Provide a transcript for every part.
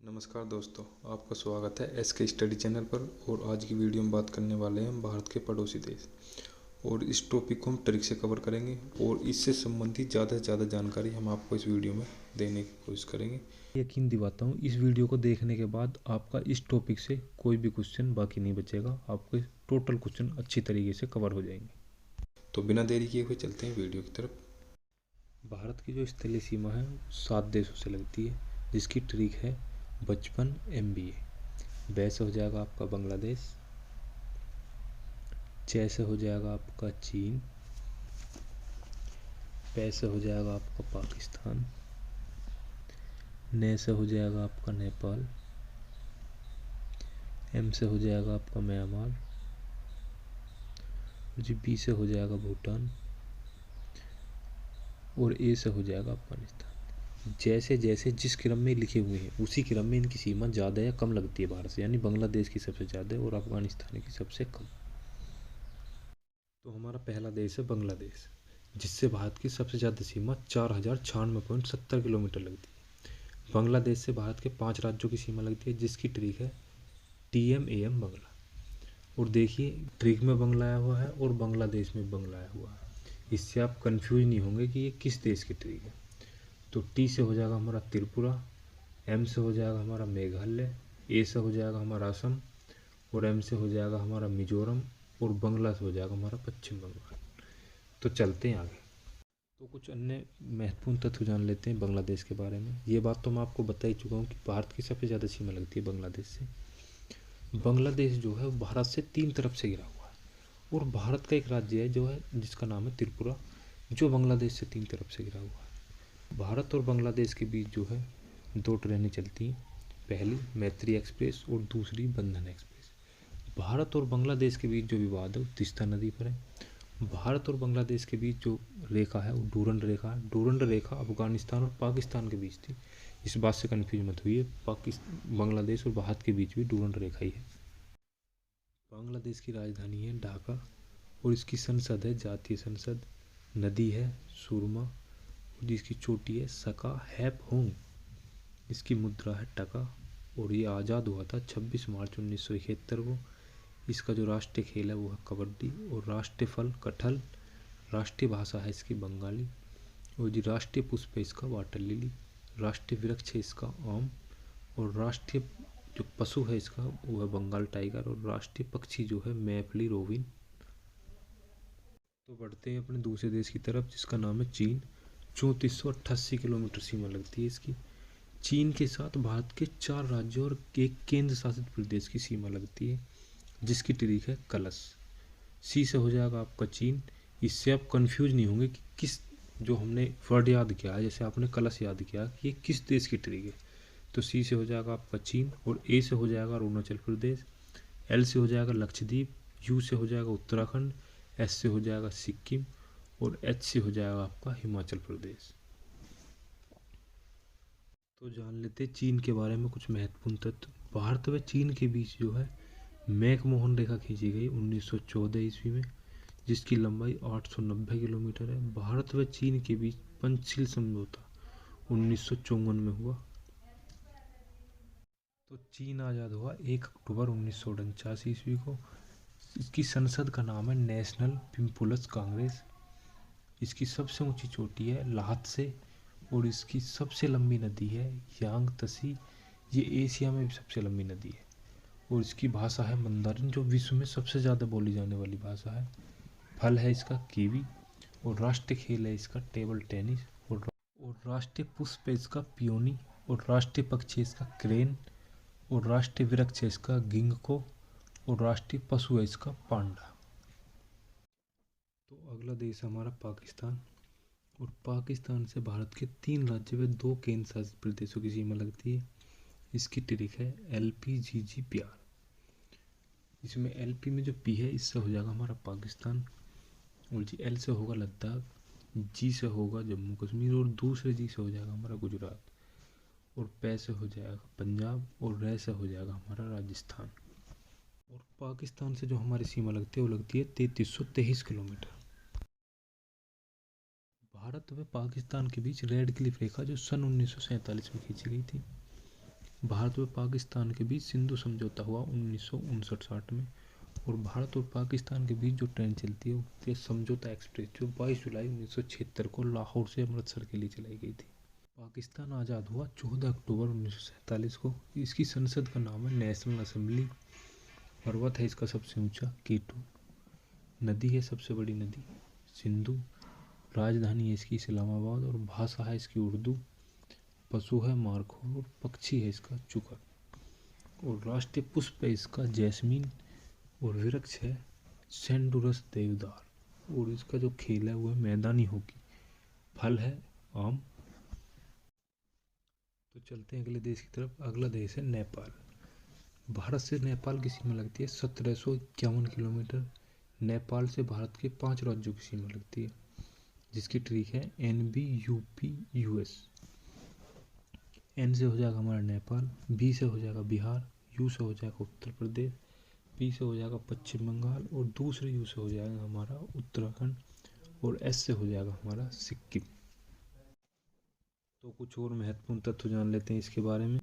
नमस्कार दोस्तों, आपका स्वागत है एस के स्टडी चैनल पर। और आज की वीडियो में बात करने वाले हैं भारत के पड़ोसी देश, और इस टॉपिक को हम ट्रिक से कवर करेंगे और इससे संबंधित ज़्यादा से ज़्यादा जानकारी हम आपको इस वीडियो में देने की कोशिश करेंगे। यकीन दिलाता हूँ, इस वीडियो को देखने के बाद आपका इस टॉपिक से कोई भी क्वेश्चन बाकी नहीं बचेगा, आपके टोटल क्वेश्चन अच्छी तरीके से कवर हो जाएंगे। तो बिना देरी किए हुए चलते हैं वीडियो की तरफ। भारत की जो स्थलीय सीमा है 7 देशों से लगती है, जिसकी ट्रिक है 55 MBA। ब से हो जाएगा आपका बांग्लादेश, च से हो जाएगा आपका चीन, पे से हो जाएगा आपका पाकिस्तान, ने से हो जाएगा आपका नेपाल, एम से हो जाएगा आपका म्यांमार, जी बी से हो जाएगा भूटान, और ए से हो जाएगा अफगानिस्तान। जैसे जैसे जिस क्रम में लिखे हुए हैं उसी क्रम में इनकी सीमा ज़्यादा या कम लगती है भारत से, यानी बांग्लादेश की सबसे ज़्यादा और अफगानिस्तान की सबसे कम। तो हमारा पहला देश है बांग्लादेश, जिससे भारत की सबसे ज़्यादा सीमा 4096.70 किलोमीटर लगती है। बांग्लादेश से भारत के 5 राज्यों की सीमा लगती है, जिसकी ट्रिक है TMAM बांग्ला। और देखिए, ट्रिक में बांग्ला आया हुआ है और बांग्लादेश में बांग्ला आया हुआ है, इससे आप कंफ्यूज नहीं होंगे कि ये किस देश की ट्रिक है। तो टी से हो जाएगा हमारा त्रिपुरा, एम से हो जाएगा हमारा मेघालय, ए से हो जाएगा हमारा असम, और एम से हो जाएगा हमारा मिजोरम, और बांग्ला से हो जाएगा हमारा पश्चिम बंगाल। तो चलते हैं आगे। तो कुछ अन्य महत्वपूर्ण तथ्य जान लेते हैं बांग्लादेश के बारे में। ये बात तो मैं आपको बता ही चुका हूँ कि भारत की सबसे ज़्यादा सीमा लगती है बांग्लादेश से। बांग्लादेश जो है वो भारत से 3 तरफ से घिरा हुआ है, और भारत का एक राज्य है जो है जिसका नाम है त्रिपुरा, जो बांग्लादेश से 3 तरफ से घिरा हुआ है। भारत और बांग्लादेश के बीच जो है 2 ट्रेनें चलती हैं, पहली मैत्री एक्सप्रेस और दूसरी बंधन एक्सप्रेस। भारत और बांग्लादेश के बीच जो विवाद है वो तीस्ता नदी पर है। भारत और बांग्लादेश के बीच जो रेखा है वो डूरंड रेखा है। डूरंड रेखा अफगानिस्तान और पाकिस्तान के बीच थी, इस बात से कन्फ्यूज मत हुई है, बांग्लादेश और भारत के बीच भी डूरंड रेखा ही है। बांग्लादेश की राजधानी है ढाका, और इसकी संसद है जातीय संसद। नदी है सुरमा, और जिसकी चोटी है सका हैप होंग। इसकी मुद्रा है टका, और ये आज़ाद हुआ था 26 मार्च 1971 को। इसका जो राष्ट्रीय खेल है वो है कबड्डी, और राष्ट्रीय फल कटहल, राष्ट्रीय भाषा है इसकी बंगाली, और जी राष्ट्रीय पुष्प है इसका वाटर लिली, राष्ट्रीय वृक्ष है इसका आम, और राष्ट्रीय जो पशु है इसका वो है बंगाल टाइगर, और राष्ट्रीय पक्षी जो है मैफली रोविन। तो बढ़ते हैं अपने दूसरे देश की तरफ, जिसका नाम है चीन। 3488 किलोमीटर सीमा लगती है इसकी। चीन के साथ भारत के 4 राज्यों और एक केंद्र शासित प्रदेश की सीमा लगती है, जिसकी तारीख है कलश। सी से हो जाएगा आपका चीन। इससे आप कंफ्यूज नहीं होंगे कि किस, जो हमने वर्ड याद किया है, जैसे आपने कलश याद किया कि ये किस देश की ट्रिक है, तो सी से हो जाएगा आपका चीन, और ए से हो जाएगा अरुणाचल प्रदेश, एल से हो जाएगा लक्षद्वीप, यू से हो जाएगा उत्तराखंड, एस से हो जाएगा सिक्किम, और एच से हो जाएगा आपका हिमाचल प्रदेश। तो जान लेते हैं चीन के बारे में कुछ महत्वपूर्ण तथ्य। भारत व चीन के बीच जो है मैकमोहन रेखा खींची गई 1914 ईस्वी में, जिसकी लंबाई 890 किलोमीटर है। भारत व चीन के बीच पंचशील समझौता 1954 में हुआ। तो चीन आज़ाद हुआ 1 अक्टूबर 1949 ईस्वी को। इसकी संसद का नाम है नेशनल पीपुल्स कांग्रेस। इसकी सबसे ऊंची चोटी है ल्हात्से, और इसकी सबसे लंबी नदी है यांगत्से। ये एशिया में भी सबसे लंबी नदी है, और इसकी भाषा है मंदारिन, जो विश्व में सबसे ज़्यादा बोली जाने वाली भाषा है। फल है इसका कीवी, और राष्ट्रीय खेल है इसका टेबल टेनिस, और राष्ट्रीय पुष्प है इसका पियोनी, और राष्ट्रीय पक्षी है इसका क्रेन, और राष्ट्रीय वृक्ष है इसका गिंगको, और राष्ट्रीय पशु है इसका पांडा। तो अगला देश हमारा पाकिस्तान, और पाकिस्तान से भारत के 3 राज्यों व 2 केंद्र शासित प्रदेशों की सीमा लगती है। इसकी तारीख है LPGGPR। इसमें LP में जो P है इससे हो जाएगा हमारा पाकिस्तान, और जी L से होगा लद्दाख, G से होगा जम्मू कश्मीर, और दूसरे G से हो जाएगा हमारा गुजरात, और पे से हो जाएगा पंजाब, और रे से हो जाएगा हमारा राजस्थान। और पाकिस्तान से जो हमारी सीमा लगती है वो लगती है 3323 किलोमीटर। भारत व पाकिस्तान के बीच रेड क्लिफ रेखा जो सन 1947 में खींची गई थी। भारत व पाकिस्तान के बीच सिंधु समझौता हुआ 1959-60 में। और भारत और पाकिस्तान के बीच जो ट्रेन चलती है वो होती है समझौता एक्सप्रेस, जो 22 जुलाई 1976 को लाहौर से अमृतसर के लिए चलाई गई थी। पाकिस्तान आज़ाद हुआ 14 अक्टूबर 1947 को। इसकी संसद का नाम है नेशनल असेंबली। पर्वत है इसका सबसे ऊंचा K2। नदी है सबसे बड़ी नदी सिंधु। राजधानी है इसकी इस्लामाबाद और भाषा है इसकी उर्दू। पशु है मार्खो और पक्षी है इसका चूका। और राष्ट्रीय पुष्प है इसका जैस्मीन। और वृक्ष है सेंडुरस देवदार। और इसका जो खेल है वो है मैदानी हॉकी। फल है आम। तो चलते हैं अगले देश की तरफ। अगला देश है नेपाल। भारत से नेपाल की सीमा लगती है 1751 किलोमीटर। नेपाल से भारत के 5 राज्यों की सीमा लगती है, जिसकी ट्रिक है NB UP US। N से हो जाएगा हमारा नेपाल, B से हो जाएगा बिहार, U से हो जाएगा उत्तर प्रदेश, P से हो जाएगा पश्चिम बंगाल और दूसरे U से हो जाएगा हमारा उत्तराखंड और S से हो जाएगा हमारा सिक्किम। तो कुछ और महत्वपूर्ण तथ्य जान लेते हैं इसके बारे में।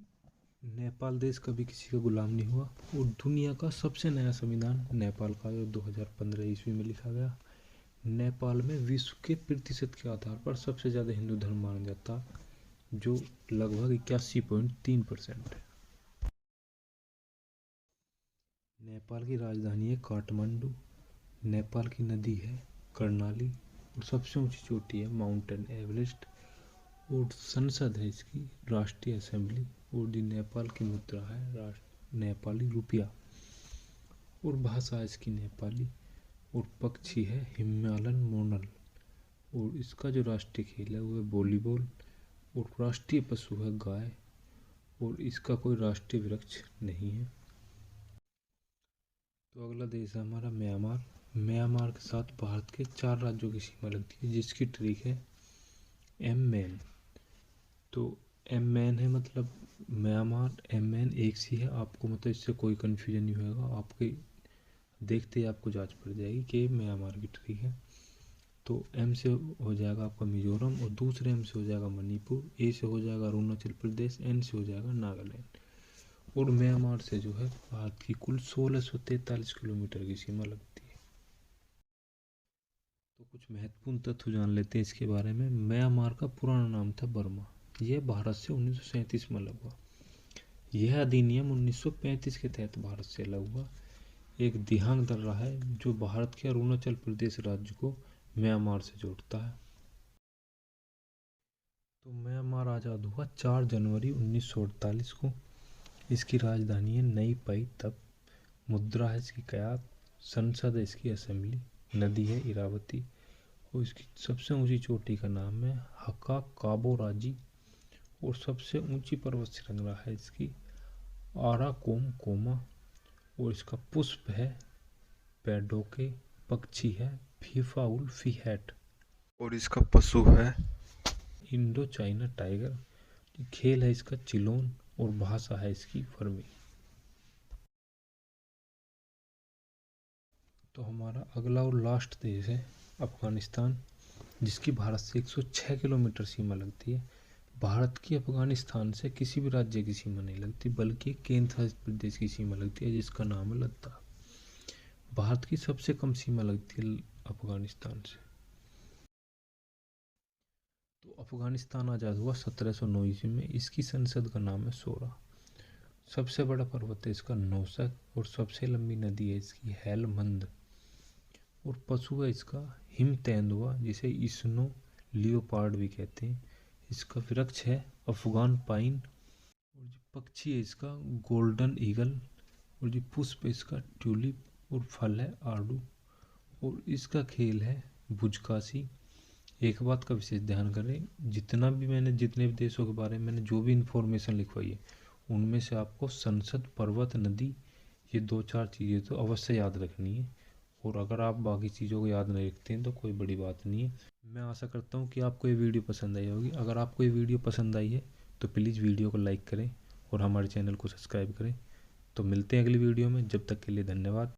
नेपाल देश कभी किसी का गुलाम नहीं हुआ और दुनिया का सबसे नया संविधान नेपाल का जो 2015 ईस्वी में लिखा गया। नेपाल में विश्व के प्रतिशत के आधार पर सबसे ज़्यादा हिंदू धर्म माना जाता, जो लगभग 81.3% है। नेपाल की राजधानी है काठमांडू। नेपाल की नदी है कर्णाली और सबसे ऊंची चोटी है माउंटेन एवरेस्ट। और संसद है इसकी राष्ट्रीय असेंबली। और जो नेपाल की मुद्रा है नेपाली रुपया। और भाषा है इसकी नेपाली। और पक्षी है हिमालयन मोनल। और इसका जो राष्ट्रीय खेल है वो है वॉलीबॉल। और राष्ट्रीय पशु है गाय। और इसका कोई राष्ट्रीय वृक्ष नहीं है। तो अगला देश है हमारा म्यांमार। म्यांमार के साथ भारत के 4 राज्यों की सीमा लगती है, जिसकी ट्रिक है MN। तो MN है मतलब म्यांमार MN एक सी है। आपको मतलब इससे कोई कन्फ्यूजन नहीं होगा, आपके देखते ही आपको जांच पड़ जाएगी कि म्यांमार की ट्रिक है। तो M से हो जाएगा आपका मिजोरम और दूसरे M से हो जाएगा मणिपुर, A से हो जाएगा अरुणाचल प्रदेश, N से हो जाएगा नागालैंड। और म्यांमार से जो है भारत की कुल 1643 किलोमीटर की सीमा लगती है। तो कुछ महत्वपूर्ण तथ्य जान लेते हैं इसके बारे में। म्यांमार का पुराना नाम था बर्मा। यह भारत से 1937 में अलग हुआ। यह अधिनियम 1935 के तहत भारत से अलग हुआ। एक दिहांग दर्रा है जो भारत के अरुणाचल प्रदेश राज्य को म्यांमार से जोड़ता है। तो म्यांमार आज़ाद हुआ 4 जनवरी 1948 को। इसकी राजधानी है नई पई तप। मुद्रा है इसकी कयात। संसद है इसकी असेंबली। नदी है इरावती। और इसकी सबसे ऊंची चोटी का नाम है हका काबो राजी। और सबसे ऊंची पर्वत श्रृंखला है इसकी आराकोम कोमा। और इसका पुष्प है पेडोके। पक्षी है फीफाउल फीहैट। और इसका पशु है इंडो चाइना टाइगर। खेल है इसका चिलोन और भाषा है इसकी फर्मी। तो हमारा अगला और लास्ट देश है अफगानिस्तान, जिसकी भारत से 106 किलोमीटर सीमा लगती है। भारत की अफगानिस्तान से किसी भी राज्य की सीमा नहीं लगती, बल्कि केंद्र शासित प्रदेश की सीमा लगती है, जिसका नाम है लद्दाख। भारत की सबसे कम सीमा लगती है अफगानिस्तान से। तो अफगानिस्तान आज़ाद हुआ 1709 ईस्वी में। इसकी संसद का नाम है सोरा। सबसे बड़ा पर्वत है इसका नौशक और सबसे लंबी नदी है इसकी हेलमंद। और पशु है इसका हिम तेंदुआ, जिसे स्नो लियोपार्ड भी कहते हैं। इसका वृक्ष है अफगान पाइन। और जो पक्षी है इसका गोल्डन ईगल। और जो पुष्प है इसका ट्यूलिप। और फल है आड़ू। और इसका खेल है बुजकासी। एक बात का विशेष ध्यान करें, जितने भी देशों के बारे में मैंने जो भी इन्फॉर्मेशन लिखवाई है, उनमें से आपको संसद, पर्वत, नदी, ये 2-4 चीज़ें तो अवश्य याद रखनी है। और अगर आप बाकी चीज़ों को याद नहीं रखते हैं तो कोई बड़ी बात नहीं है। मैं आशा करता हूँ कि आपको ये वीडियो पसंद आई होगी। अगर आपको ये वीडियो पसंद आई है तो प्लीज़ वीडियो को लाइक करें और हमारे चैनल को सब्सक्राइब करें। तो मिलते हैं अगली वीडियो में, जब तक के लिए धन्यवाद।